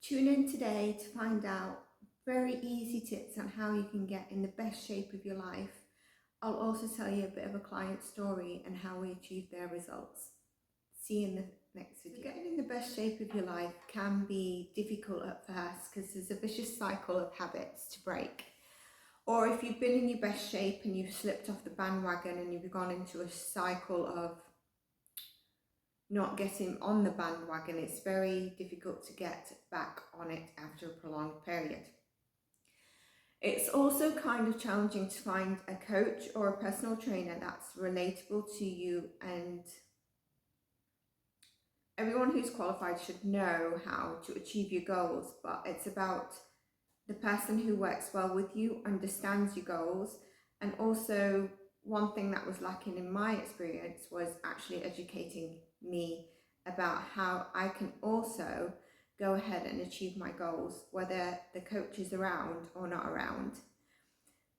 Tune in today to find out very easy tips on how you can get in the best shape of your life. I'll also tell you a bit of a client story and how we achieved their results. See you in the next video. Getting in the best shape of your life can be difficult at first because there's a vicious cycle of habits to break. Or if you've been in your best shape and you've slipped off the bandwagon and you've gone into a cycle of not getting on the bandwagon, it's very difficult to get back on it after a prolonged period. It's also kind of challenging to find a coach or a personal trainer that's relatable to you, and everyone who's qualified should know how to achieve your goals, but it's about the person who works well with you, understands your goals, and also one thing that was lacking in my experience was actually educating me about how I can also go ahead and achieve my goals, whether the coach is around or not around.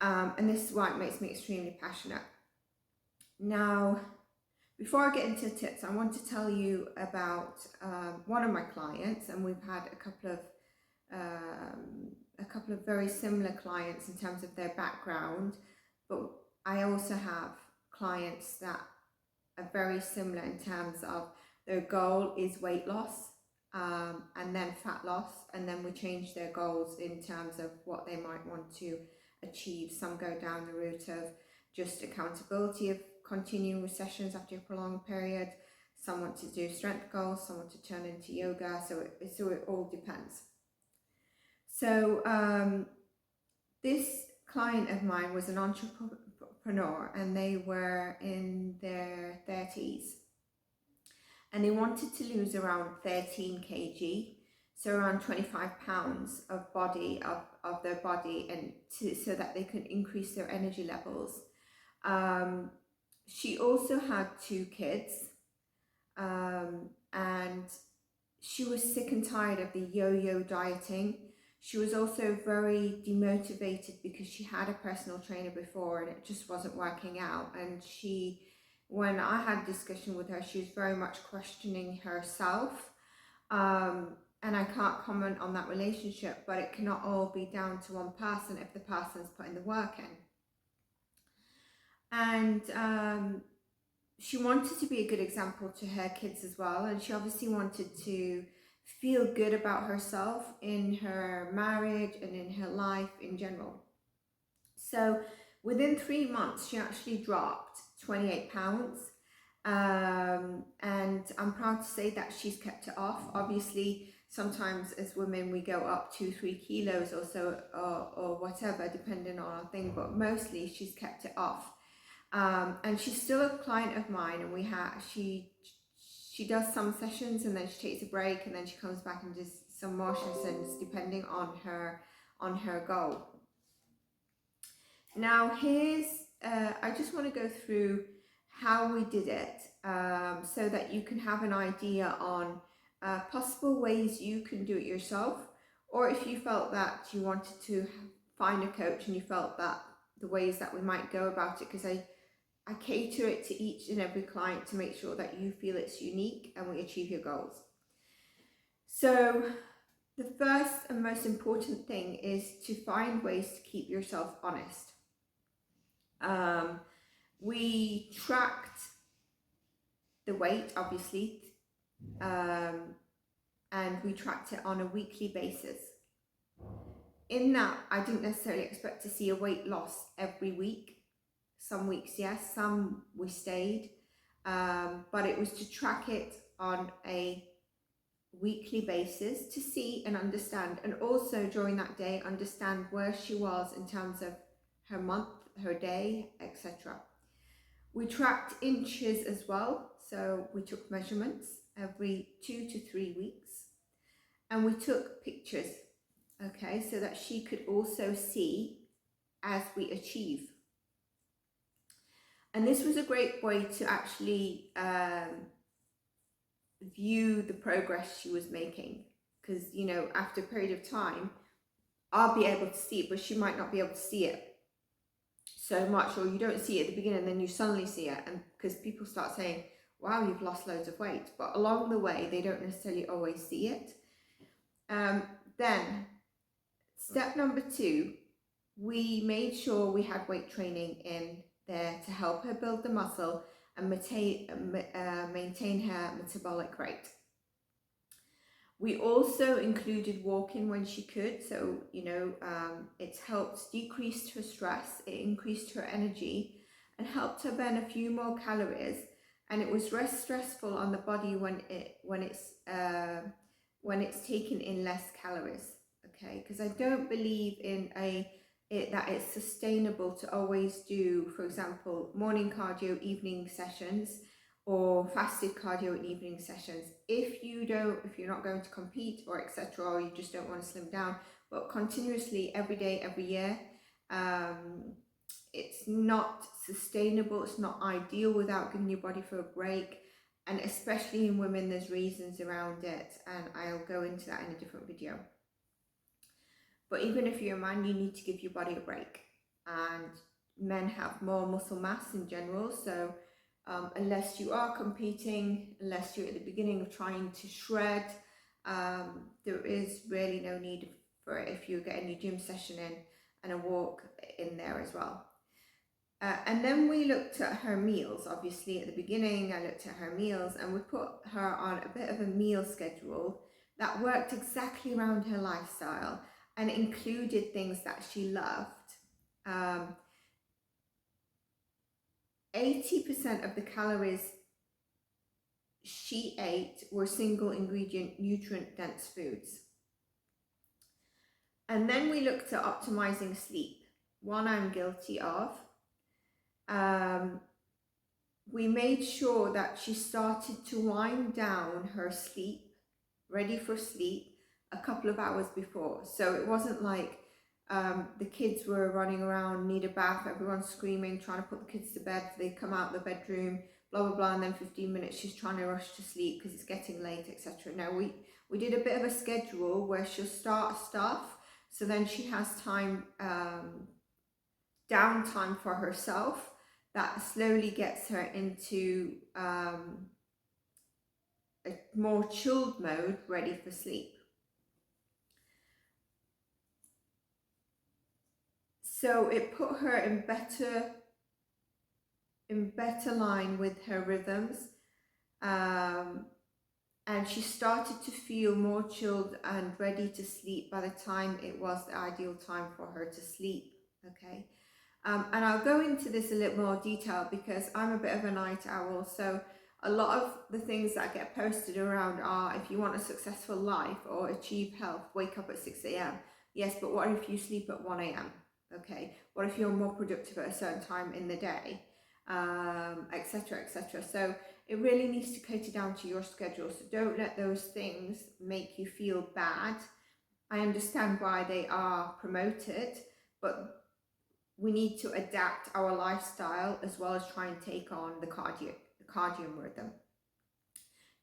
And this is why it makes me extremely passionate. Now, before I get into tips, I want to tell you about one of my clients, and we've had a couple of very similar clients in terms of their background, but I also have clients that are very similar in terms of their goal is weight loss and then fat loss, and then we change their goals in terms of what they might want to achieve. Some go down the route of just accountability of continuing with sessions after a prolonged period. Some want to do strength goals, some want to turn into yoga, so it all depends. So this client of mine was an entrepreneur, and they were in their 30s, and they wanted to lose around 13 kg, so around 25 pounds of their body, and so that they could increase their energy levels. She also had 2 kids, and she was sick and tired of the yo-yo dieting. She was also very demotivated because she had a personal trainer before and it just wasn't working out. And when I had a discussion with her, she was very much questioning herself. And I can't comment on that relationship, but it cannot all be down to one person if the person's putting the work in. And she wanted to be a good example to her kids as well, and she obviously wanted to feel good about herself in her marriage and in her life in general. So within 3 months, she actually dropped 28 pounds. And I'm proud to say that she's kept it off. Obviously, sometimes as women, we go up 2-3 kilos or so, or whatever, depending on our thing, but mostly she's kept it off. And she's still a client of mine, and she does some sessions and then she takes a break and then she comes back and does some more sessions depending on her goal. Now I just want to go through how we did it, so that you can have an idea on possible ways you can do it yourself, or if you felt that you wanted to find a coach and you felt that the ways that we might go about it, because I cater it to each and every client to make sure that you feel it's unique and we achieve your goals. So the first and most important thing is to find ways to keep yourself honest. We tracked the weight, obviously, and we tracked it on a weekly basis. In that, I didn't necessarily expect to see a weight loss every week. Some weeks, yes, some we stayed, but it was to track it on a weekly basis to see and understand, and also during that day understand where she was in terms of her month, her day, etc. We tracked inches as well, so we took measurements every 2 to 3 weeks, and we took pictures, okay, so that she could also see as we achieve. And this was a great way to actually view the progress she was making, because, you know, after a period of time, I'll be able to see it, but she might not be able to see it so much, or you don't see it at the beginning and then you suddenly see it, and because people start saying, wow, you've lost loads of weight, but along the way they don't necessarily always see it. Then step number 2, we made sure we had weight training in there to help her build the muscle and maintain her metabolic rate. We also included walking when she could, so it helped decrease her stress, it increased her energy and helped her burn a few more calories, and it was less stressful on the body when it's taken in less calories. Okay, because I don't believe in that it's sustainable to always do, for example, morning cardio, evening sessions, or fasted cardio in evening sessions. If you're not going to compete or etc., or you just don't want to slim down, but continuously every day, every year, it's not sustainable, it's not ideal without giving your body for a break. And especially in women, there's reasons around it, and I'll go into that in a different video. But even if you're a man, you need to give your body a break. And men have more muscle mass in general, so unless you are competing, unless you're at the beginning of trying to shred, there is really no need for it if you're getting your gym session in and a walk in there as well. And then we looked at her meals. Obviously at the beginning I looked at her meals, and we put her on a bit of a meal schedule that worked exactly around her lifestyle and included things that she loved. 80% of the calories she ate were single ingredient, nutrient dense foods. And then we looked at optimizing sleep, one I'm guilty of. We made sure that she started to wind down her sleep, ready for sleep, a couple of hours before. So it wasn't like the kids were running around, need a bath, everyone's screaming, trying to put the kids to bed, they come out the bedroom, blah blah blah, and then 15 minutes she's trying to rush to sleep because it's getting late, etc. No, we did a bit of a schedule where she'll start stuff, so then she has time, downtime for herself, that slowly gets her into a more chilled mode, ready for sleep. So it put her in better line with her rhythms, and she started to feel more chilled and ready to sleep by the time it was the ideal time for her to sleep. Okay. And I'll go into this a little more detail because I'm a bit of a night owl, so a lot of the things that get posted around are, if you want a successful life or achieve health, wake up at 6 a.m. Yes, but what if you sleep at 1 a.m.? Okay, what if you're more productive at a certain time in the day, etc., etc. So it really needs to cater down to your schedule, so don't let those things make you feel bad. I understand why they are promoted, but we need to adapt our lifestyle as well as try and take on the cardio rhythm.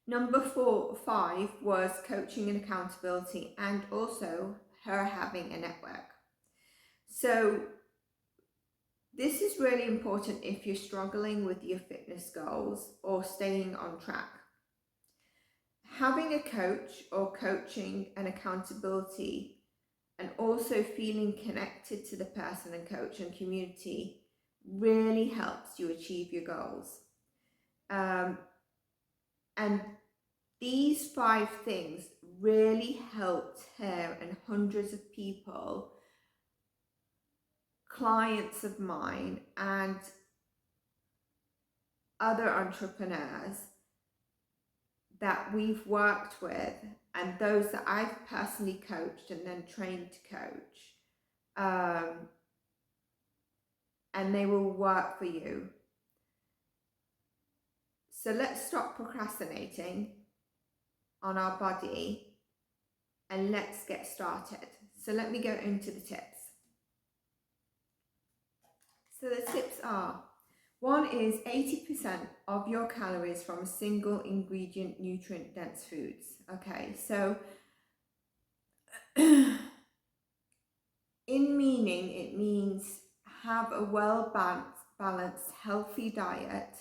Number 5 was coaching and accountability, and also her having a network. So this is really important if you're struggling with your fitness goals or staying on track. Having a coach or coaching and accountability, and also feeling connected to the person and coach and community, really helps you achieve your goals. And these 5 things really helped her and hundreds of people, clients of mine and other entrepreneurs that we've worked with, and those that I've personally coached and then trained to coach, and they will work for you. So let's stop procrastinating on our body and let's get started. So let me go into the tips. So the tips are, 1 is 80% of your calories from single ingredient nutrient dense foods. Okay, so in meaning, it means have a well balanced healthy diet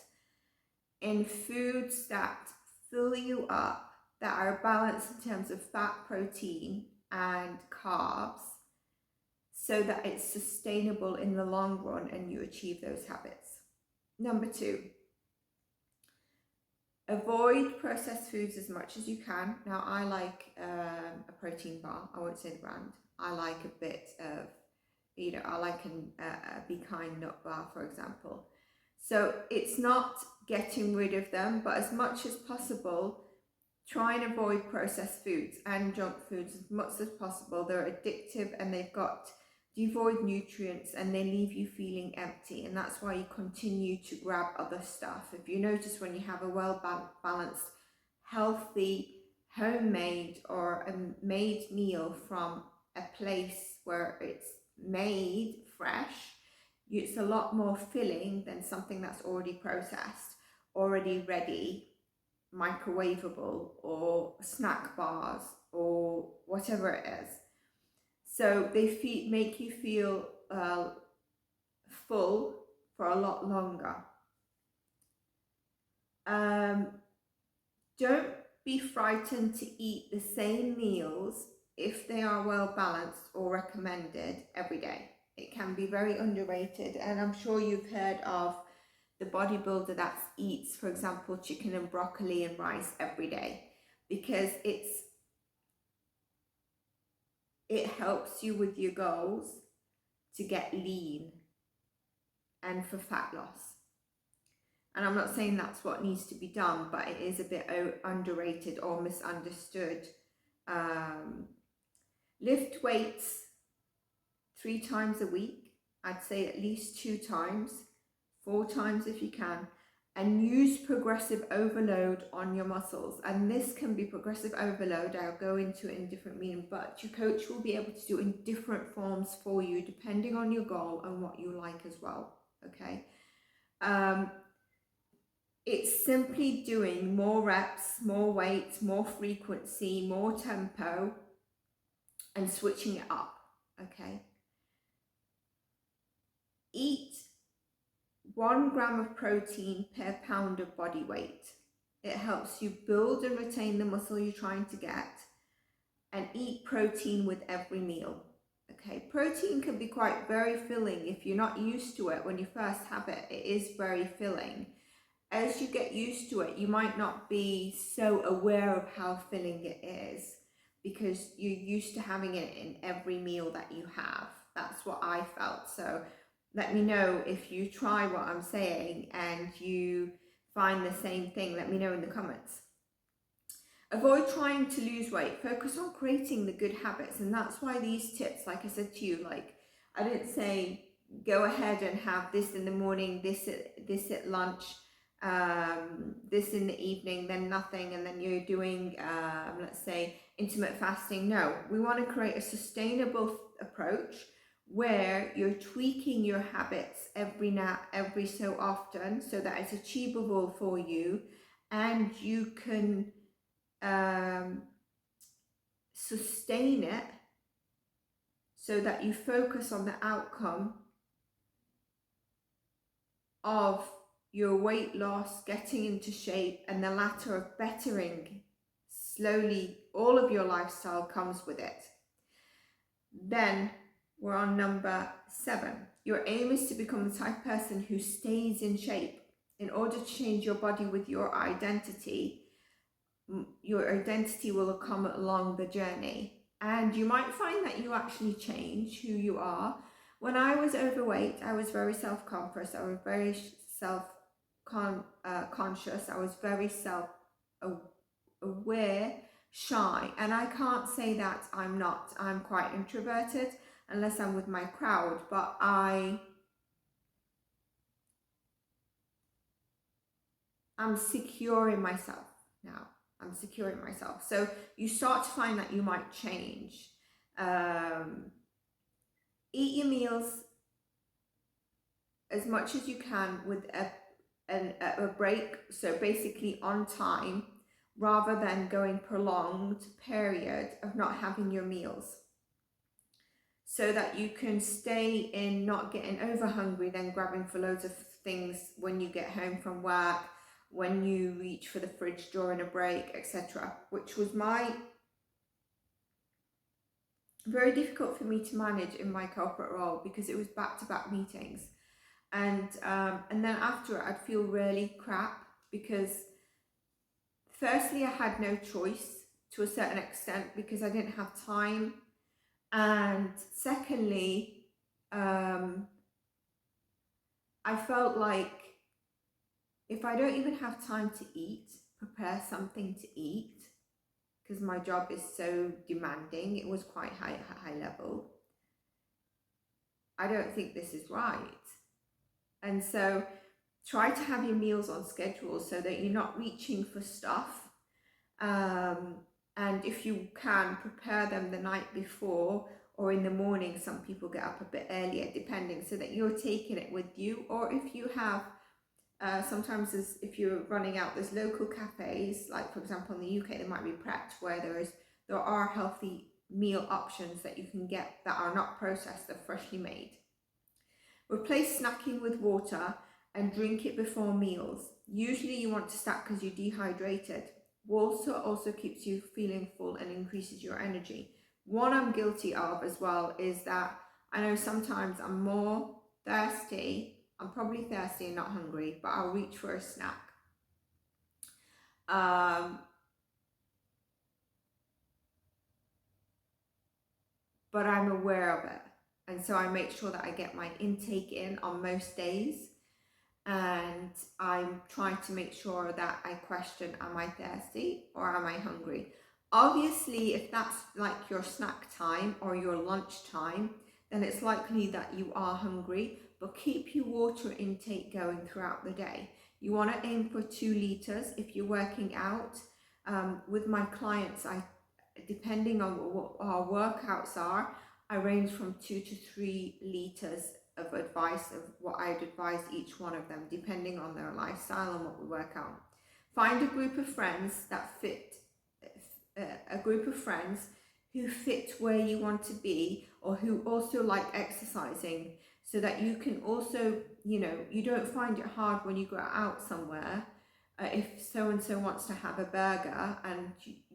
in foods that fill you up that are balanced in terms of fat, protein, and carbs, so that it's sustainable in the long run and you achieve those habits. Number 2, avoid processed foods as much as you can. Now, I like a protein bar. I won't say the brand. I like a bit of, I like a Be Kind nut bar, for example. So it's not getting rid of them, but as much as possible, try and avoid processed foods and junk foods as much as possible. They're addictive and they've got devoid nutrients and they leave you feeling empty, and that's why you continue to grab other stuff. If you notice, when you have a well balanced, healthy, homemade or a made meal from a place where it's made fresh, it's a lot more filling than something that's already processed, already ready, microwavable, or snack bars or whatever it is. So they make you feel full for a lot longer. Don't be frightened to eat the same meals if they are well balanced or recommended every day. It can be very underrated, and I'm sure you've heard of the bodybuilder that eats, for example, chicken and broccoli and rice every day, because it helps you with your goals to get lean and for fat loss. And I'm not saying that's what needs to be done, but it is a bit underrated or misunderstood. Lift weights 3 times a week. I'd say at least 2 times, 4 times if you can, and use progressive overload on your muscles. And this can be progressive overload, I'll go into it in different meaning, but your coach will be able to do it in different forms for you depending on your goal and what you like as well. Okay. It's simply doing more reps, more weights, more frequency, more tempo, and switching it up. Okay. Eat 1 gram of protein per pound of body weight. It helps you build and retain the muscle you're trying to get, and eat protein with every meal. Okay, protein can be very filling if you're not used to it. When you first have it, it is very filling. As you get used to it, you might not be so aware of how filling it is because you're used to having it in every meal that you have. That's what I felt. So let me know if you try what I'm saying and you find the same thing. Let me know in the comments. Avoid trying to lose weight. Focus on creating the good habits. And that's why these tips, like I said to you, like I didn't say go ahead and have this in the morning, this at lunch, this in the evening, then nothing, and then you're doing let's say intermittent fasting. No, we want to create a sustainable approach where you're tweaking your habits every so often so that it's achievable for you and you can sustain it, so that you focus on the outcome of your weight loss, getting into shape, and the latter of bettering slowly. All of your lifestyle comes with it. Then we're on number 7. Your aim is to become the type of person who stays in shape. In order to change your body with your identity will come along the journey, and you might find that you actually change who you are. When I was overweight, I was very self-conscious. I was very conscious. I was very self-aware, shy, and I can't say that I'm not. I'm quite introverted unless I'm with my crowd, but I'm secure in myself now. I'm secure in myself. So you start to find that you might change. Eat your meals as much as you can with a break, so basically on time, rather than going prolonged period of not having your meals, so that you can stay in not getting over hungry, then grabbing for loads of things when you get home from work, when you reach for the fridge during a break, etc., which was very difficult for me to manage in my corporate role because it was back-to-back meetings, and then after it I'd feel really crap because firstly I had no choice to a certain extent because I didn't have time, and secondly I felt like if I don't even have time to prepare something to eat, because my job is so demanding, it was quite high level, I don't think this is right. And so try to have your meals on schedule so that you're not reaching for stuff. And if you can, prepare them the night before or in the morning. Some people get up a bit earlier, depending, so that you're taking it with you. Or if you have, sometimes if you're running out, there's local cafes, like for example in the UK, there might be prepped, where there are healthy meal options that you can get that are not processed, they're freshly made. Replace snacking with water and drink it before meals. Usually you want to snack because you're dehydrated. Water also keeps you feeling full and increases your energy. One I'm guilty of as well is that I know sometimes I'm more thirsty. I'm probably thirsty and not hungry, but I'll reach for a snack. But I'm aware of it. And so I make sure that I get my intake in on most days. And I'm trying to make sure that I question, am I thirsty or am I hungry? Obviously, if that's like your snack time or your lunch time, then it's likely that you are hungry, but keep your water intake going throughout the day. You want to aim for 2 liters if you're working out. With my clients, depending on what our workouts are, I range from 2 to 3 liters of advice of what I'd advise each one of them, depending on their lifestyle and what we work on. Find a group of friends that fit, a group of friends who fit where you want to be, or who also like exercising, so that you can also, you don't find it hard when you go out somewhere. If so-and-so wants to have a burger and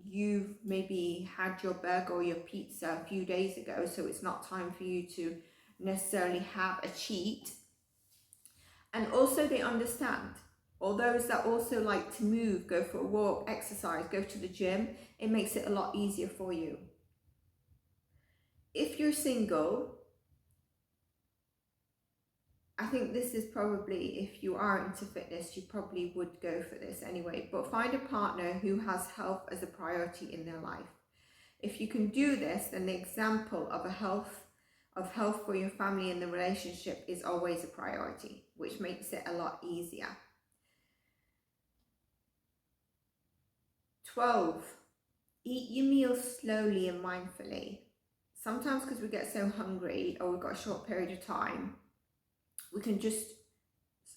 you've maybe had your burger or your pizza a few days ago, so it's not time for you to necessarily have a cheat. And also they understand, or those that also like to move, go for a walk, exercise, go to the gym, it makes it a lot easier for you. If you're single, I think this is probably, if you are into fitness, you probably would go for this anyway, but find a partner who has health as a priority in their life. If you can do this, then the example of health for your family and the relationship is always a priority, which makes it a lot easier. 12, eat your meals slowly and mindfully. Sometimes because we get so hungry or we've got a short period of time, we can just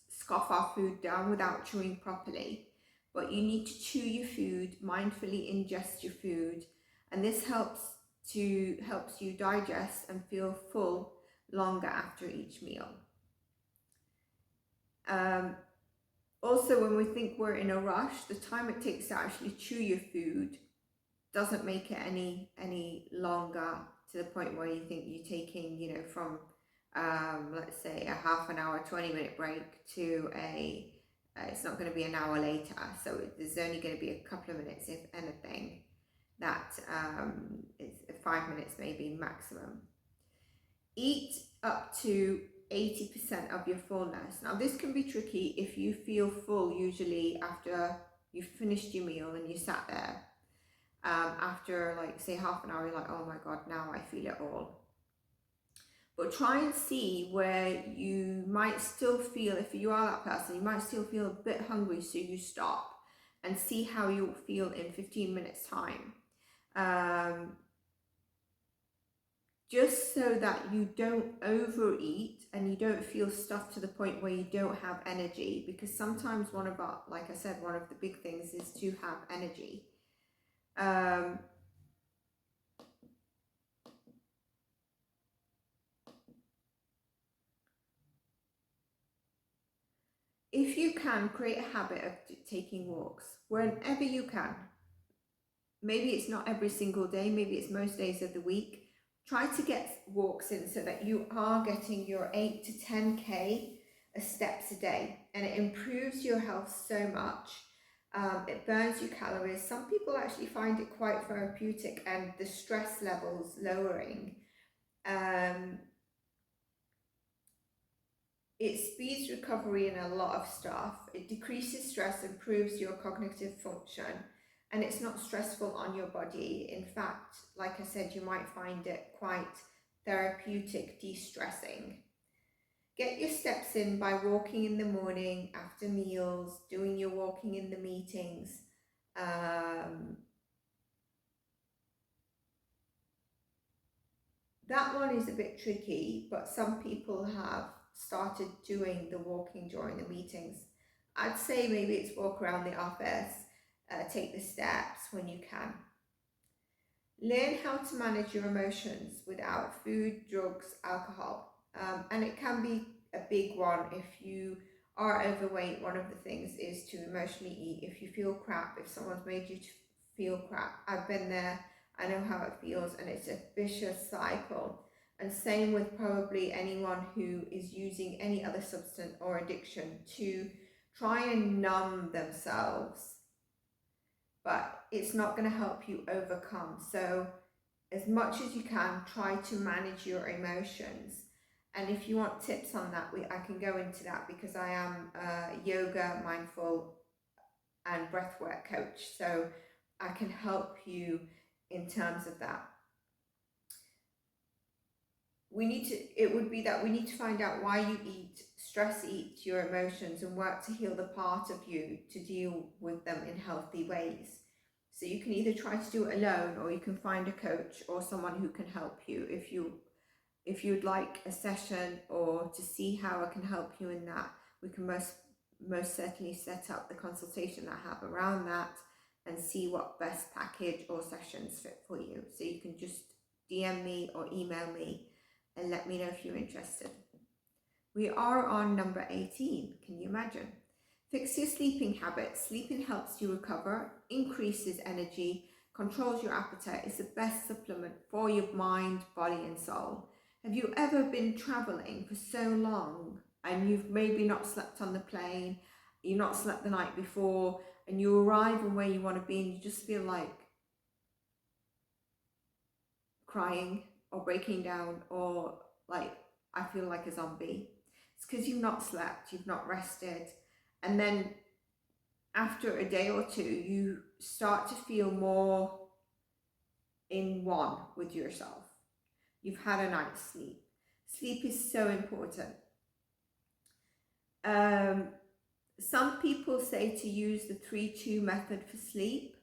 scoff our food down without chewing properly. But you need to chew your food, mindfully ingest your food, and this helps you digest and feel full longer after each meal. Also, when we think we're in a rush, the time it takes to actually chew your food doesn't make it any longer, to the point where you think you're taking, from let's say a half an hour, 20-minute break to it's not going to be an hour later. So there's only going to be a couple of minutes, if anything. That it's 5 minutes maybe maximum. Eat up to 80% of your fullness. Now this can be tricky if you feel full, usually after you've finished your meal and you sat there. After like say half an hour, you're like, oh my god, now I feel it all. But try and see where you might still feel, if you are that person, you might still feel a bit hungry, so you stop and see how you'll feel in 15 minutes time. Just so that you don't overeat and you don't feel stuffed to the point where you don't have energy, because sometimes like I said, one of the big things is to have energy. If you can, create a habit of taking walks whenever you can. Maybe it's not every single day, maybe it's most days of the week. Try to get walks in so that you are getting your 8 to 10k steps a day, and it improves your health so much. It burns your calories. Some people actually find it quite therapeutic and the stress levels lowering. It speeds recovery in a lot of stuff. It decreases stress, improves your cognitive function, and it's not stressful on your body. In fact, like I said, you might find it quite therapeutic, de-stressing. Get your steps in by walking in the morning, after meals, doing your walking in the meetings. That one is a bit tricky, but some people have started doing the walking during the meetings. I'd say maybe it's walk around the office, take the steps when you can. Learn how to manage your emotions without food, drugs, alcohol. And it can be a big one if you are overweight. One of the things is to emotionally eat. If you feel crap, if someone's made you to feel crap, I've been there, I know how it feels, and it's a vicious cycle. And same with probably anyone who is using any other substance or addiction, to try and numb themselves, but it's not going to help you overcome. So as much as you can, try to manage your emotions. And if you want tips on that, I can go into that, because I am a yoga, mindful and breathwork coach, so I can help you in terms of that. We need to find out why you eat, stress eat your emotions, and work to heal the part of you to deal with them in healthy ways. So you can either try to do it alone, or you can find a coach or someone who can help you. If you'd like a session or to see how I can help you in that, we can most certainly set up the consultation that I have around that and see what best package or sessions fit for you. So you can just DM me or email me and let me know if you're interested. We are on number 18. Can you imagine? Fix your sleeping habits. Sleeping helps you recover, increases energy, controls your appetite. It's the best supplement for your mind, body and soul. Have you ever been traveling for so long and you've maybe not slept on the plane, you've not slept the night before, and you arrive on where you want to be and you just feel like crying or breaking down, or like I feel like a zombie? It's because you've not slept, you've not rested, and then after a day or two you start to feel more in one with yourself. You've had a night's sleep. Sleep is so important. Some people say to use the 3-2 method for sleep,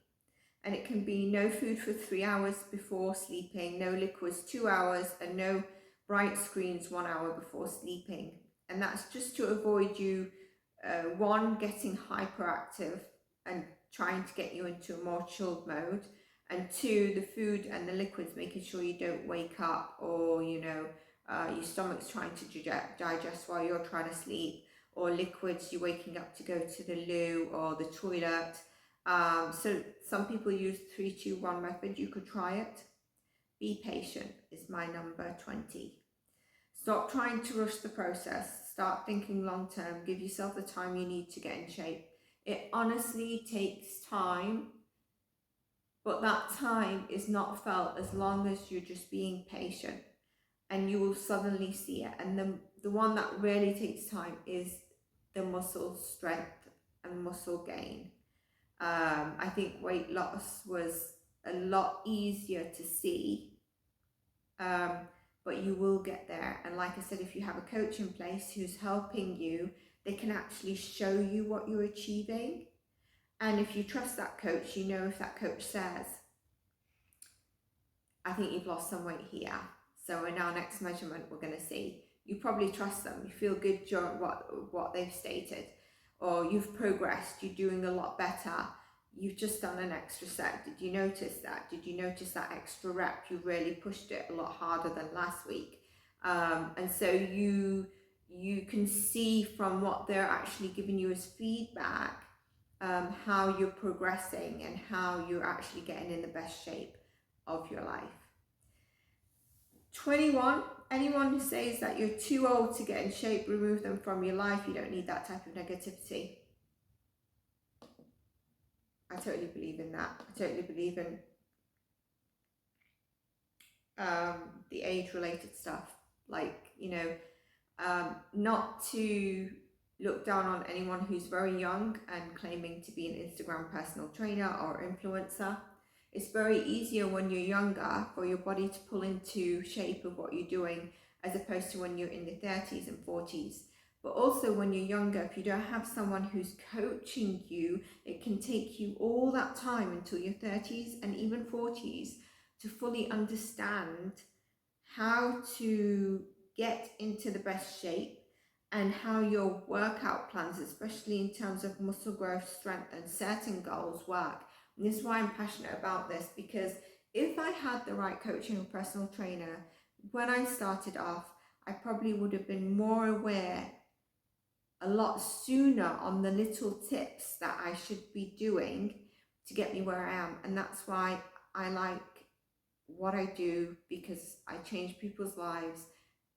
and it can be no food for 3 hours before sleeping, no liquids 2 hours, and no bright screens 1 hour before sleeping. And that's just to avoid you, one, getting hyperactive and trying to get you into a more chilled mode, and two, the food and the liquids making sure you don't wake up, or your stomach's trying to digest while you're trying to sleep, or liquids you're waking up to go to the loo or the toilet. So some people use 3-2-1 method. You could try it. Be patient is my number 20. Stop trying to rush the process. Start thinking long term. Give yourself the time you need to get in shape. It honestly takes time, but that time is not felt as long as you're just being patient, and you will suddenly see it. And the one that really takes time is the muscle strength and muscle gain. I think weight loss was a lot easier to see, but you will get there. And like I said, if you have a coach in place who's helping you, they can actually show you what you're achieving. And if you trust that coach, you know, if that coach says, I think you've lost some weight here, so in our next measurement we're going to see, you probably trust them. You feel good during what they've stated, or you've progressed, you're doing a lot better, you've just done an extra set. Did you notice that? Did you notice that extra rep? You really pushed it a lot harder than last week. And so you can see from what they're actually giving you as feedback, how you're progressing and how you're actually getting in the best shape of your life. 21, anyone who says that you're too old to get in shape, remove them from your life. You don't need that type of negativity. I totally believe in that. I totally believe in the age-related stuff. Like, you know, not to look down on anyone who's very young and claiming to be an Instagram personal trainer or influencer. It's very easier when you're younger for your body to pull into shape of what you're doing, as opposed to when you're in the 30s and 40s. But also when you're younger, if you don't have someone who's coaching you, it can take you all that time until your 30s and even 40s to fully understand how to get into the best shape and how your workout plans, especially in terms of muscle growth, strength and certain goals, work. And this is why I'm passionate about this, because if I had the right coaching or personal trainer when I started off, I probably would have been more aware a lot sooner on the little tips that I should be doing to get me where I am. And that's why I like what I do, because I change people's lives.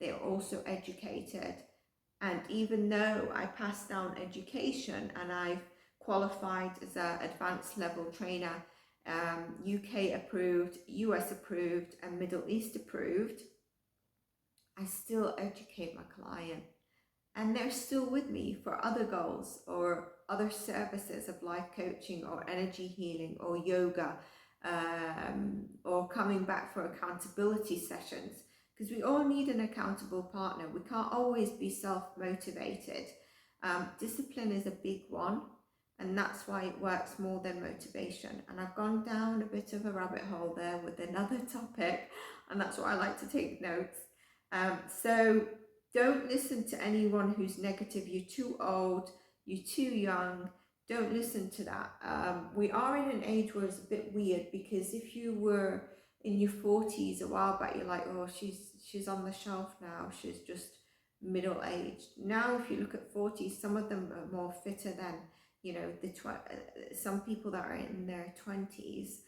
They're also educated. And even though I passed down education and I've qualified as an advanced level trainer, UK approved, US approved, and Middle East approved, I still educate my client. And they're still with me for other goals or other services of life coaching or energy healing or yoga, or coming back for accountability sessions, because we all need an accountable partner. We can't always be self-motivated. Discipline is a big one, and that's why it works more than motivation. And I've gone down a bit of a rabbit hole there with another topic, and that's why I like to take notes. So don't listen to anyone who's negative. You're too old, you're too young. Don't listen to that. We are in an age where it's a bit weird, because if you were in your 40s a while back, you're like, oh, she's on the shelf now, she's just middle-aged. Now if you look at 40s, some of them are more fitter than, you know, some people that are in their 20s.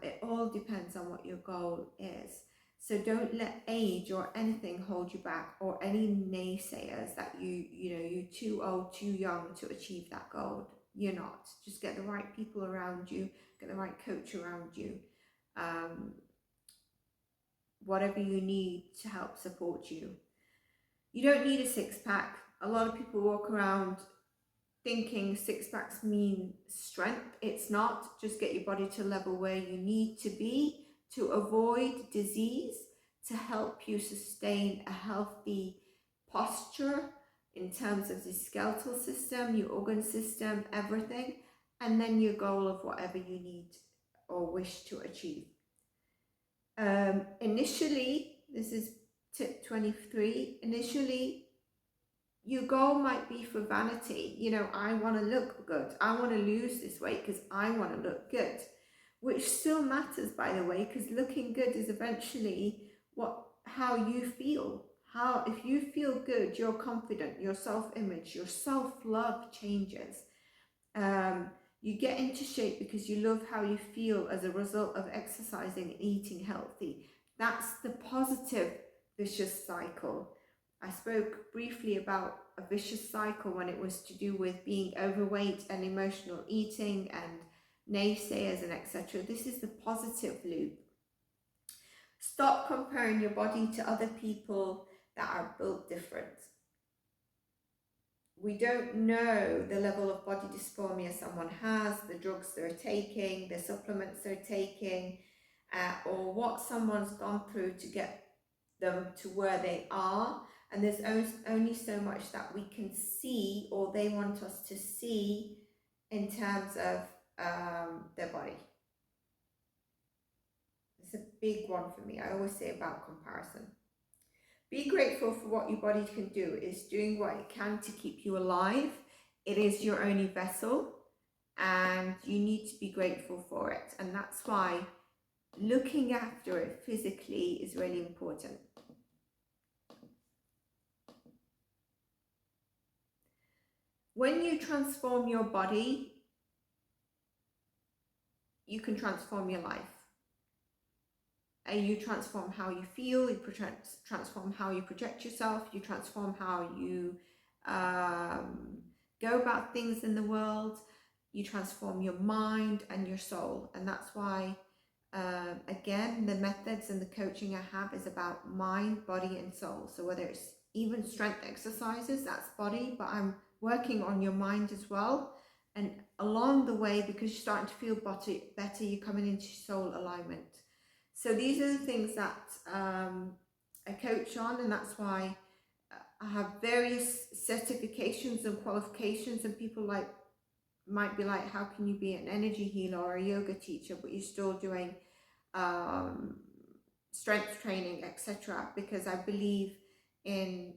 It all depends on what your goal is. So don't let age or anything hold you back, or any naysayers that you're too old, too young to achieve that goal. You're not. Just get the right people around you, get the right coach around you, whatever you need to help support you. You don't need a six-pack. A lot of people walk around thinking six-packs mean strength. It's not. Just get your body to a level where you need to be to avoid disease, to help you sustain a healthy posture in terms of the skeletal system, your organ system, everything, and then your goal of whatever you need or wish to achieve. Initially, this is tip 23, initially your goal might be for vanity. You know, I want to look good, I want to lose this weight because I want to look good, which still matters, by the way, because looking good is eventually how you feel. If you feel good, you're confident, your self-image, your self-love changes. You get into shape because you love how you feel as a result of exercising and eating healthy. That's the positive vicious cycle. I spoke briefly about a vicious cycle when it was to do with being overweight and emotional eating and naysayers and etc. This is the positive loop. Stop comparing your body to other people that are built different. We don't know the level of body dysmorphia someone has, the drugs they're taking, the supplements they're taking, or what someone's gone through to get them to where they are. And there's only so much that we can see, or they want us to see, in terms of their body. It's a big one for me. I always say about comparison. Be grateful for what your body can do. It's doing what it can to keep you alive. It is your only vessel, and you need to be grateful for it. And that's why looking after it physically is really important. when you transform your body, you can transform your life. You transform how you feel, you transform how you project yourself, you transform how you go about things in the world, you transform your mind and your soul. And that's why, again, the methods and the coaching I have is about mind, body, and soul. So whether it's even strength exercises, that's body, but I'm working on your mind as well. And along the way, because you're starting to feel better, you're coming into soul alignment. So these are the things that I coach on, and that's why I have various certifications and qualifications, and people might be like, how can you be an energy healer or a yoga teacher, but you're still doing strength training, etc. Because I believe in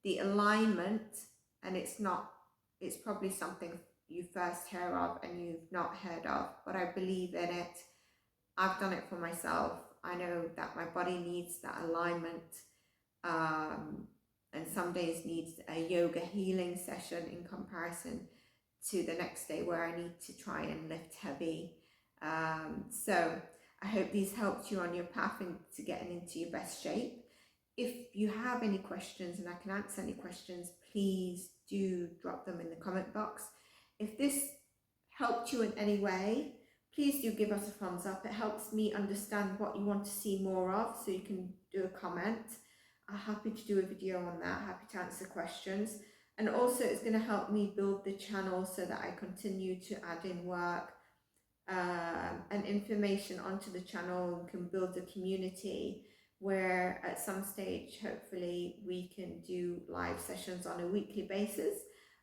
the alignment, and it's probably something you first hear of and you've not heard of, but I believe in it. I've done it for myself. I know that my body needs that alignment, and some days needs a yoga healing session in comparison to the next day where I need to try and lift heavy. So I hope these helped you on your path into getting into your best shape. If you have any questions, and I can answer any questions, please do drop them in the comment box. If this helped you in any way, please do give us a thumbs up. It helps me understand what you want to see more of, so you can do a comment. I'm happy to do a video on that, happy to answer questions. And also it's going to help me build the channel so that I continue to add in work and information onto the channel, and can build a community where at some stage, hopefully, we can do live sessions on a weekly basis.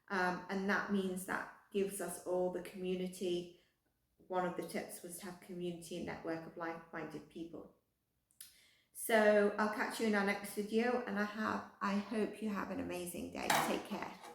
And that means that gives us all the community. One of the tips was to have community and network of like-minded people. So I'll catch you in our next video, and I hope you have an amazing day. Take care.